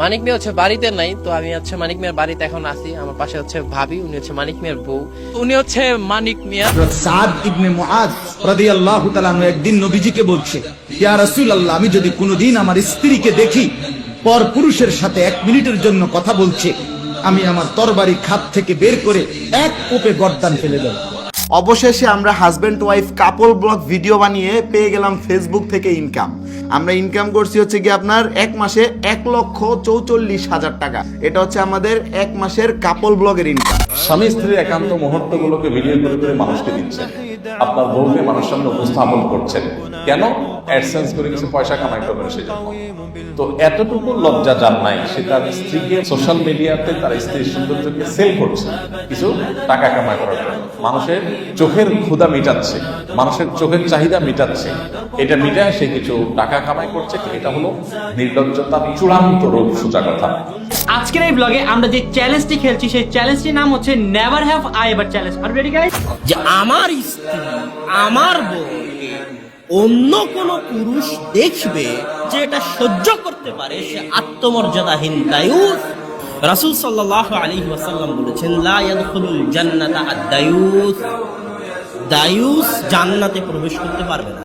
মানিক মিয়া হচ্ছে বাড়িতে নাই, তো আমি হচ্ছে মানিক মিয়ার বাড়িতে এখন আছি। আমার পাশে হচ্ছে ভাবি, উনি হচ্ছে মানিক মিয়ার বউ, উনি হচ্ছে মানিক মিয়া। সাদ ইবনে মুআজ রাদিয়াল্লাহু তাআলা একদিন নবীজিকে বলছে, ইয়া রাসূলুল্লাহ, আমি যদি কোনোদিন আমার স্ত্রীকে দেখি পর পুরুষের সাথে 1 মিনিটের জন্য কথা বলছে, আমি আমার তরবারি খাপ থেকে বের করে এক কোপে গর্দান ফেলে দেব। অবশেষে আমরা হাজব্যান্ড ওয়াইফ কাপল ব্লগ ভিডিও বানিয়ে পেয়ে গেলাম ফেসবুক থেকে ইনকাম। আমরা ইনকাম করছি হচ্ছে কি আপনার 1 মাসে 1,44,000 টাকা। এটা হচ্ছে আমাদের 1 মাসের কাপল ব্লগের ইনকাম। স্বামী স্ত্রীর একান্ত মুহূর্তগুলোকে ভিডিও করে করে মানুষকে দিচ্ছেন, আপনার বউকে মানুষের সামনে উপস্থাপন করছেন। কেন? অ্যাডসেন্স করে কিছু পয়সা কামাই করবেন সেই জন্য। তো এতটুকু লজ্জা যার নাই, সে তার স্ত্রীকে সোশ্যাল মিডিয়াতে তার স্ত্রীর সৌন্দর্যকে সেল করছে কিছু টাকা কামাই করার জন্য। মানুষের চোখের ক্ষুধা মিটাচ্ছে, মানুষের চোখের চাহিদা মিটাচ্ছে, এটা মিটায় সে কিছু টাকা কামাই করছে। এটা হলো নির্লজ্জতার চূড়ান্ত রূপ, সোজা কথা। আজকের এই ব্লগে আমরা যে চ্যালেঞ্জটি খেলছি সেই চ্যালেঞ্জটির নাম হচ্ছে never have I ever challenge. আর রেডি গাইস? যে আমার স্ত্রী আমার বউকে অন্য কোন পুরুষ দেখবে যে এটা সহ্য করতে পারে, সে আত্মমর্যাদাহীন দায়ুস। রাসূল সাল্লাল্লাহু আলাইহি ওয়াসাল্লাম বলেছেন, লা ইয়াদখুলুল জান্নাতা আদ-দায়ুস। দায়ুস জান্নাতে প্রবেশ করতে পারবে না।